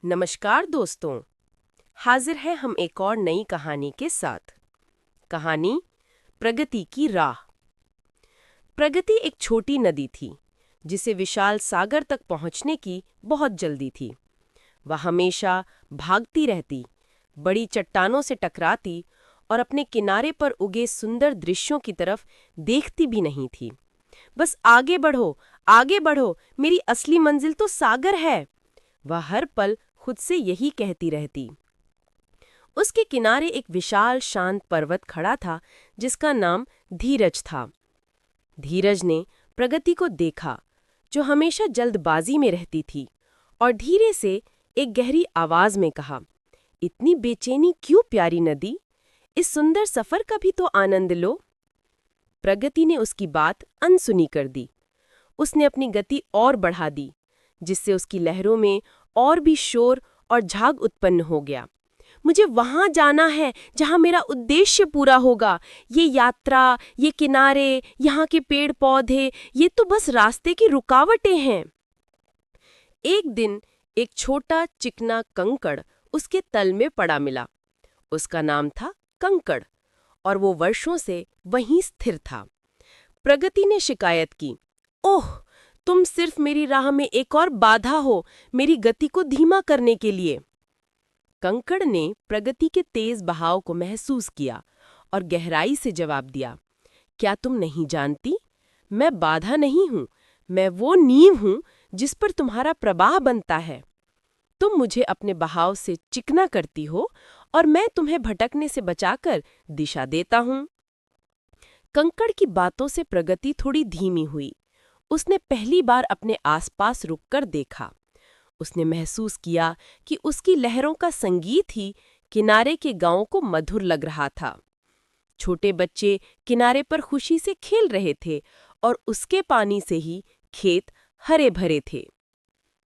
नमस्कार दोस्तों। हाजिर है हम एक और नई कहानी के साथ। कहानी प्रगति की राह। प्रगति एक छोटी नदी थी जिसे विशाल सागर तक पहुंचने की बहुत जल्दी थी। वह हमेशा भागती रहती, बड़ी चट्टानों से टकराती और अपने किनारे पर उगे सुंदर दृश्यों की तरफ देखती भी नहीं थी। बस आगे बढ़ो, मेरी असली मंजिल तो सागर है। वह हर पल खुद से यही कहती रहती। उसके किनारे एक विशाल शांत पर्वत खड़ा था जिसका नाम धीरज था। धीरज ने प्रगति को देखा, जो हमेशा जल्दबाजी में रहती थी, और धीरे से एक गहरी आवाज में कहा, इतनी बेचैनी क्यों प्यारी नदी? इस सुंदर सफर का भी तो आनंद लो। प्रगति ने उसकी बात अनसुनी कर दी। उसने अपनी गति और बढ़ा दी, जिससे उसकी लहरों में और भी शोर और झाग उत्पन्न हो गया। मुझे वहां जाना है जहां मेरा उद्देश्य पूरा होगा। ये यात्रा, ये किनारे, यहाँ के पेड़ पौधे, ये तो बस रास्ते की रुकावटें हैं। एक दिन एक छोटा चिकना कंकड़ उसके तल में पड़ा मिला। उसका नाम था कंकड़, और वो वर्षों से वहीं स्थिर था। प्रगति ने शिकायत की, ओह, तुम सिर्फ मेरी राह में एक और बाधा हो, मेरी गति को धीमा करने के लिए। कंकड़ ने प्रगति के तेज बहाव को महसूस किया और गहराई से जवाब दिया, क्या तुम नहीं जानती? मैं बाधा नहीं हूं, मैं वो नींव हूं जिस पर तुम्हारा प्रवाह बनता है। तुम मुझे अपने बहाव से चिकना करती हो और मैं तुम्हें भटकने से बचाकर दिशा देता हूं। कंकड़ की बातों से प्रगति थोड़ी धीमी हुई। उसने पहली बार अपने आसपास रुककर देखा। उसने महसूस किया कि उसकी लहरों का संगीत ही किनारे के गांवों को मधुर लग रहा था। छोटे बच्चे किनारे पर खुशी से खेल रहे थे और उसके पानी से ही खेत हरे भरे थे।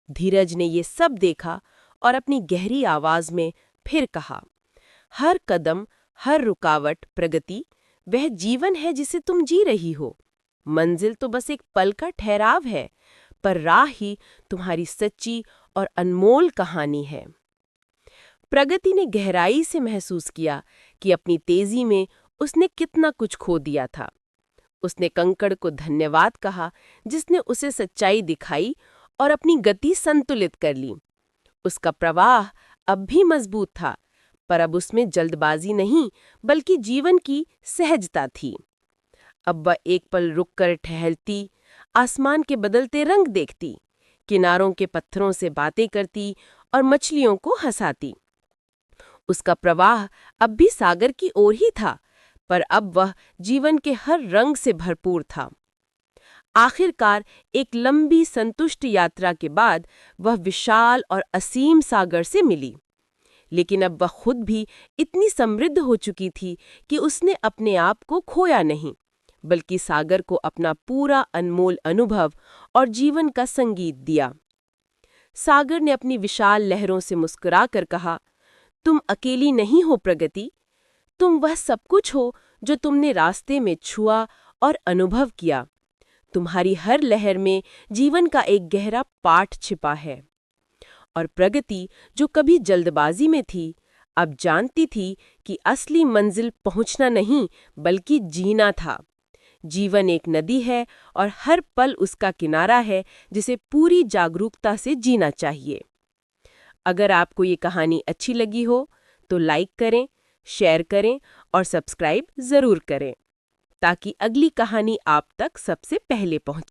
धीरज ने ये सब देखा और अपनी गहरी आवाज में फिर कहा, हर कदम, हर रुकावट प्रगति, वह जीवन है जिसे तुम जी रही हो। मंजिल तो बस एक पल का ठहराव है, पर राह ही तुम्हारी सच्ची और अनमोल कहानी है। प्रगति ने गहराई से महसूस किया कि अपनी तेजी में उसने कितना कुछ खो दिया था। उसने कंकड़ को धन्यवाद कहा, जिसने उसे सच्चाई दिखाई और अपनी गति संतुलित कर ली। उसका प्रवाह अब भी मजबूत था, पर अब उसमें जल्दबाजी नहीं, बल्कि जीवन की सहजता थी। अब वह एक पल रुककर टहलती, आसमान के बदलते रंग देखती, किनारों के पत्थरों से बातें करती और मछलियों को हंसाती। उसका प्रवाह अब भी सागर की ओर ही था, पर अब वह जीवन के हर रंग से भरपूर था। आखिरकार एक लंबी संतुष्ट यात्रा के बाद वह विशाल और असीम सागर से मिली। लेकिन अब वह खुद भी इतनी समृद्ध हो चुकी थी कि उसने अपने आप को खोया नहीं, बल्कि सागर को अपना पूरा अनमोल अनुभव और जीवन का संगीत दिया। सागर ने अपनी विशाल लहरों से मुस्कुराकर कहा, तुम अकेली नहीं हो प्रगति, तुम वह सब कुछ हो जो तुमने रास्ते में छुआ और अनुभव किया। तुम्हारी हर लहर में जीवन का एक गहरा पाठ छिपा है। और प्रगति, जो कभी जल्दबाजी में थी, अब जानती थी कि असली मंजिल पहुंचना नहीं, बल्कि जीना था। जीवन एक नदी है और हर पल उसका किनारा है, जिसे पूरी जागरूकता से जीना चाहिए। अगर आपको ये कहानी अच्छी लगी हो तो लाइक करें, शेयर करें और सब्सक्राइब ज़रूर करें, ताकि अगली कहानी आप तक सबसे पहले पहुंचे।